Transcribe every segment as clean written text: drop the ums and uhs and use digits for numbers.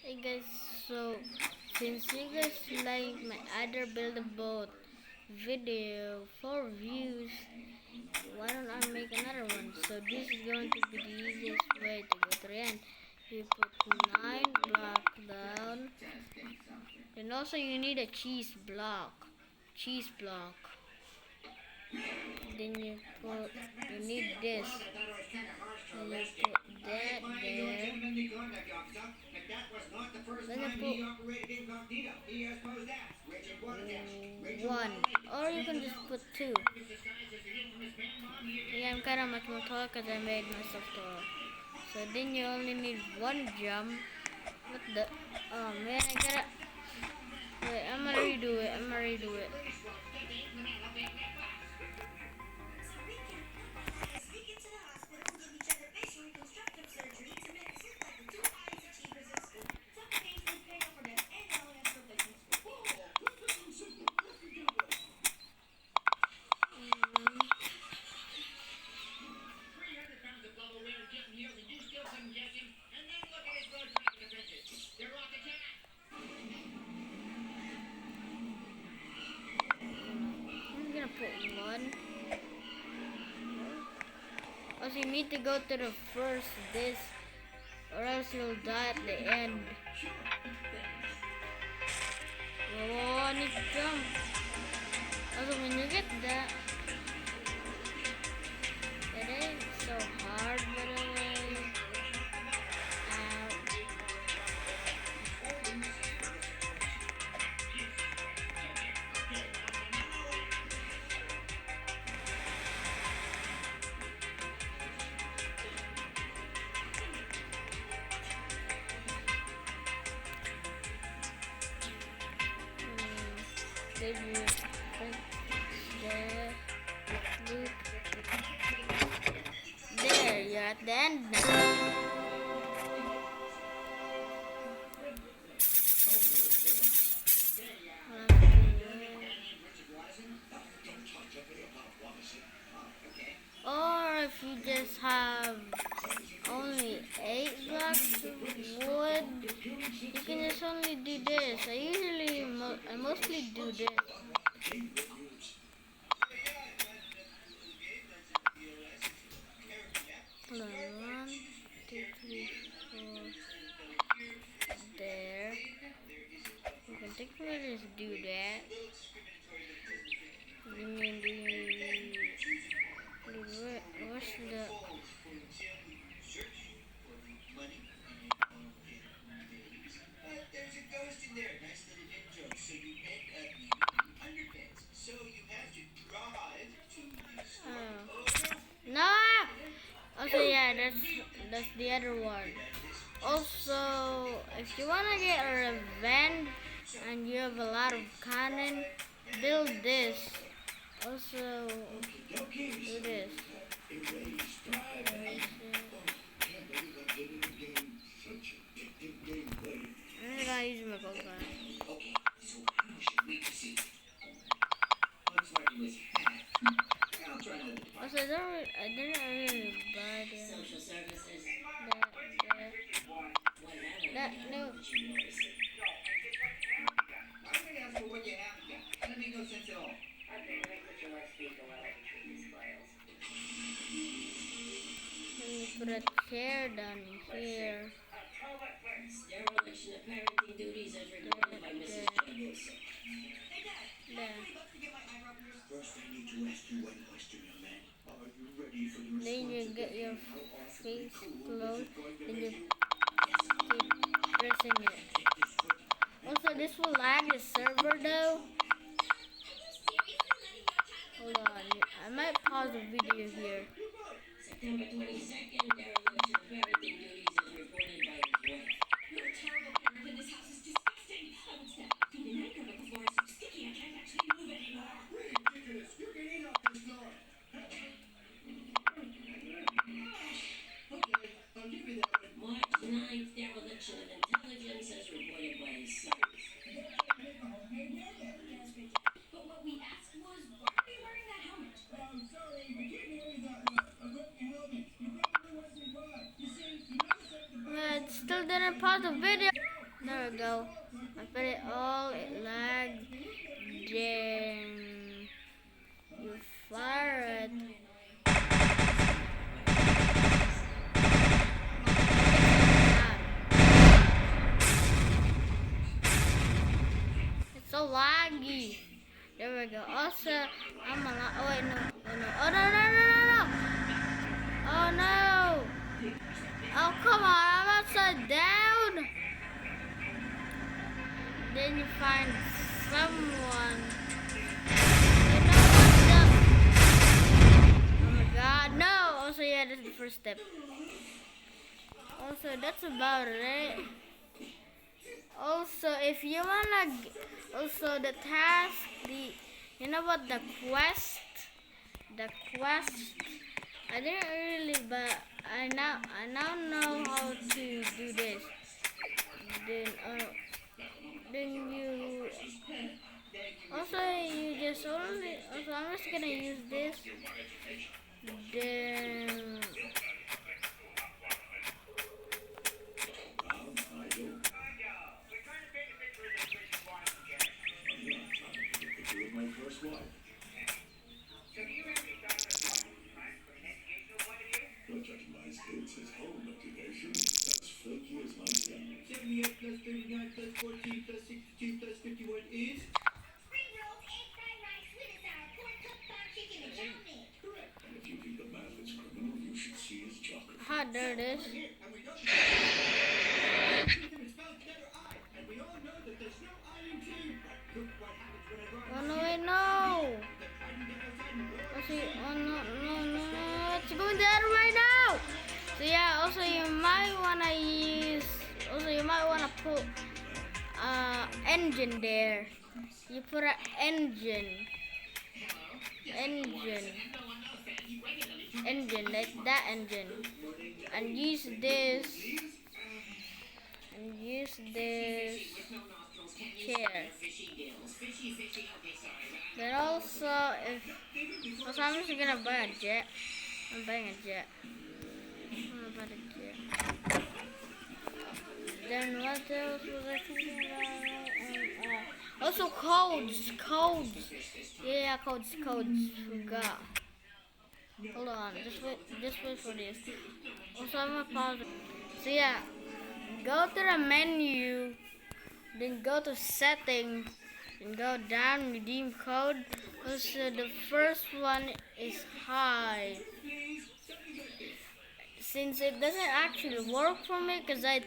Hey guys, so since you guys like my other build a boat video for views, why don't I make another one? So this is going to be the easiest way to go to the end. You put 9 block down, and also you need a cheese block. Then you need this. And you put that there. Then you put one, or you can just put two. Yeah, I'm kind of much more taller because I made myself taller. So then you only need one jump. What the? Oh man, I gotta. Wait, I'm gonna redo it. I'm gonna put one. Also, you need to go to the first this, or else you'll die at the end. Oh, I need to jump. Also, when you get that, it ain't so hard, by the way. Ow. Then you put there. There, you're at the end now. Or if you just have only 8 blocks of wood, you can just only do this. I mostly do this. Hold on, 1, 2, 3, 4. There. You can technically just do that. Then you what's the no? Also, yeah, that's the other one. Also, if you wanna get a revenge and you have a lot of cannon, build this. Also, do this. I'm gonna use my gold gun. Also, I didn't really buy that, no. Let me put a chair down here. There. Then you get your face closed, then you keep pressing it. Also, this will lag the server though. Hold on, I might pause the video here. September 22nd, dereliction of parenting duties is reported by his wife. You're a terrible parent and this house is disgusting. I would step. The night cover, the floor is so sticky I can't actually move anymore. Ridiculous. You can eat off this floor. Okay, I'll give you that one. March 9th, dereliction of intelligence as reported by his sons. But what we asked was, why are you wearing that helmet? I'm sorry, we can't hear you that well. I'm wearing a helmet. You probably wasn't quiet. You see, you never said the still didn't pause the video. There we go. I put it all, it lagged. Then you fire it. It's so laggy. There we go. Also, I'm a lot. Oh wait, no, oh no, oh no, no, no, no, no! Oh no! Oh come on, I'm upside down. Then you find someone. You know what the? Oh my God, no! Also, yeah, that's the first step. Also, that's about it. Also, if you wanna, also the task, you know what, the quest, I didn't really, but I now know how to do this. Then you, also you just only, also I'm just gonna use this, then, Well, judging by his hits, his home occupation, that's flaky as my pen. 78 plus 39 plus 14 plus 62 plus 51 is? Spring rolls, egg fried rice, sweet and sour, pork, cooked farm chicken, and chow mein. Correct. And if you think the math is criminal, you should see his chocolate. ah, there it is. And we don't know it's spelled letter I, and we all know that there's no I in tea. Look what happens when I go Oh no, wait, no! Okay, oh no, no, no, no, it's going down right now! So yeah, also you might wanna use, also you might wanna put engine there. You put an engine, like that engine, and use this chair. Then also, also I'm just gonna buy a jet. I'm buying a jet. I'm gonna buy a jet. Then what else was I thinking about? Also codes. Yeah, codes. Forgot. Hold on, just wait for this. Also, I'm gonna pause it. So yeah, go to the menu, then go to settings, and go down redeem code. Also, the first one is high. Since it doesn't actually work for me, because I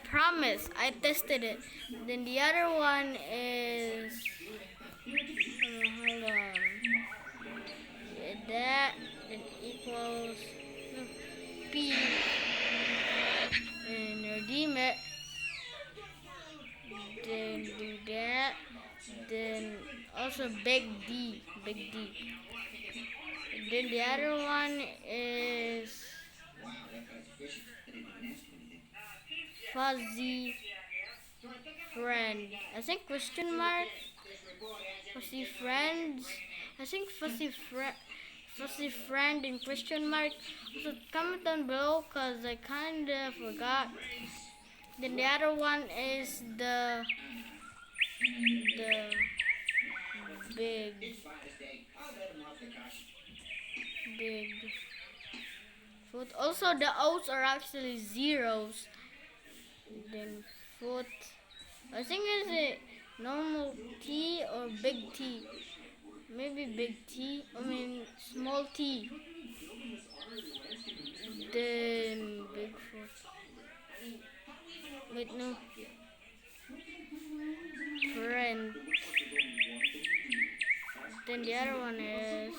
promise I tested it. Then the other one is, hold on, that then equals P, and redeem it, then do that, then also big D. Then the other one is fuzzy friend. I think question mark. Fuzzy friends. I think fuzzy friend in question mark. Also comment down below because I kinda forgot. Then the other one is the big foot. Also the O's are actually zeros. Then foot. I think is it normal T or big T? Maybe big T. I mean small T. Then big foot. Wait, no. Friend. Then the other one is,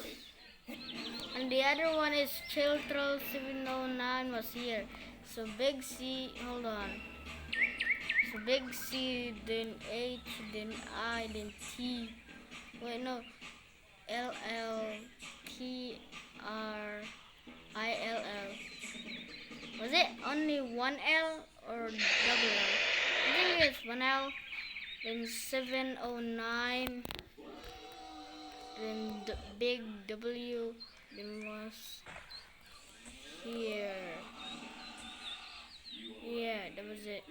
and the other one is Chiltroll 709 was here. So big C, hold on. So big C, then H, then I, then T. Wait, no. LL, T, R, ILL. Was it only one L or double L? I think it's one L. Then 709. Then the big W. Then was here. Yeah, that was it.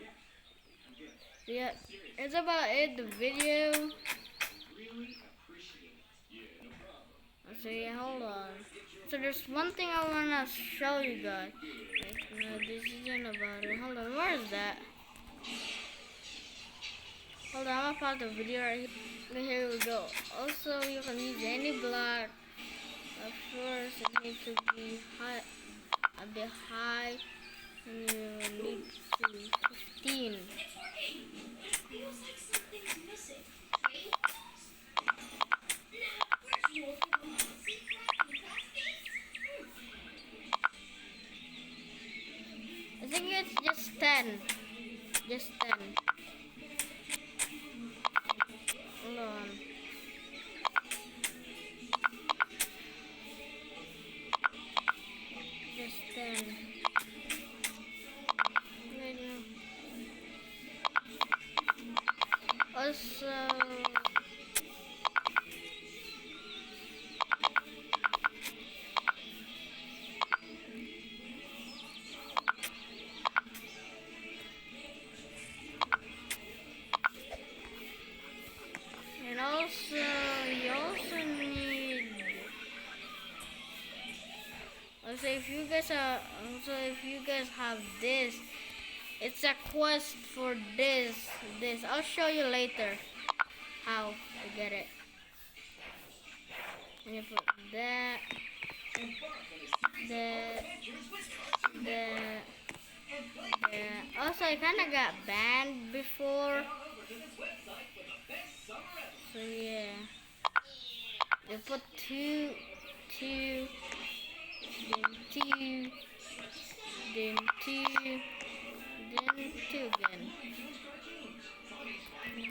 Yeah, it's about it. The video. So yeah, hold on. So there's one thing I wanna show you guys. Like, no, this isn't about it. Hold on, where is that? Hold on, I'm gonna pause the video right here. Here we go. Also, you can use any block. Of course, it needs to be high, a bit high, and you need to 15. I think it's just 10. Just 10. Hold on. Just 10. Also, and also, you also need. Also, if you guys have this, it's a quest for this. I'll show you later how to get it. And you put that, that. Also, I kind of got banned before. So yeah, you put two, then two, then two, then two again.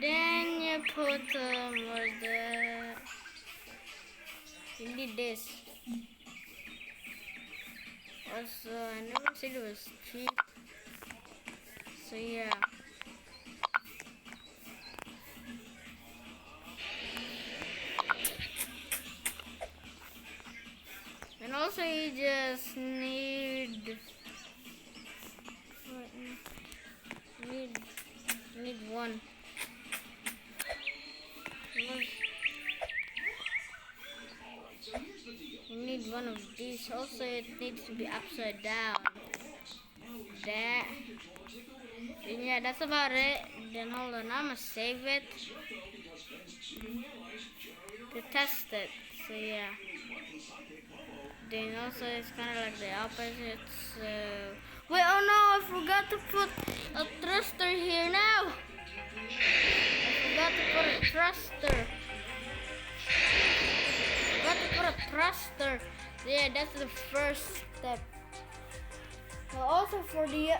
Then you put what's that? You need this. Also, I never said it was cheap. So yeah. And also you just need one. You need one of these. Also it needs to be upside down. That. And yeah, that's about it. Then hold on, I'm gonna save it to test it. So yeah. Then also it's kind of like the opposite. So wait, oh no, I forgot to put a thruster here now. I forgot to put a thruster. Yeah, that's the first step. But also for the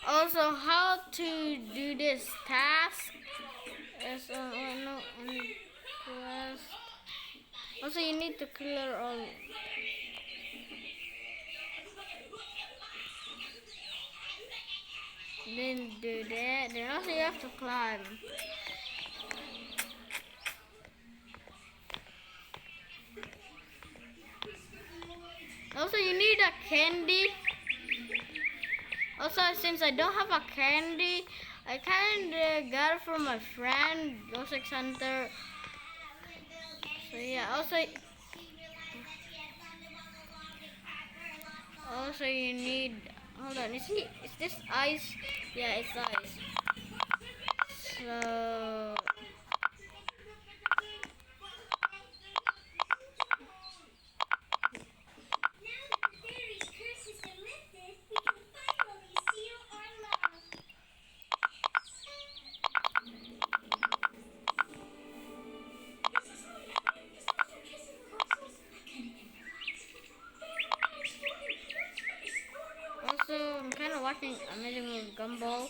also how to do this task is no quest. Also you need to clear all. Then do that. Then also you have to climb. Also you need a candy. Also since I don't have a candy, I kinda got it from my friend, Ghost X Hunter. So yeah, also you need, hold on, is this ice? Yeah, it's ice. So I'm kind of watching Amazing Gumball.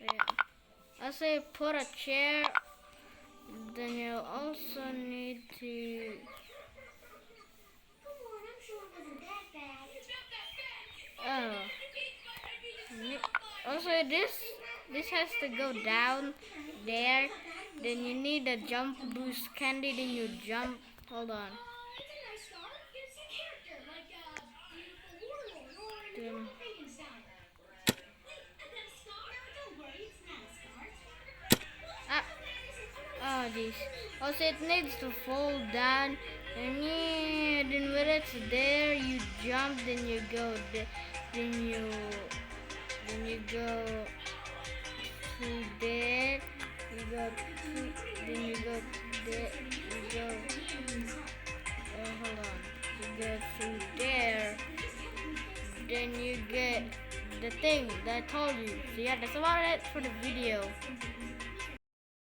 Yeah. Also, you put a chair. Then you also need to. Oh. Also, this has to go down there. Then you need a jump boost candy. Then you jump. Hold on. Then this. Also, it needs to fall down, and yeah, then when it's there, you jump, then you go, then you go to there, you go to, then you go there, you go. Hold on. You go through there, then you get the thing that I told you. So yeah, that's about it for the video.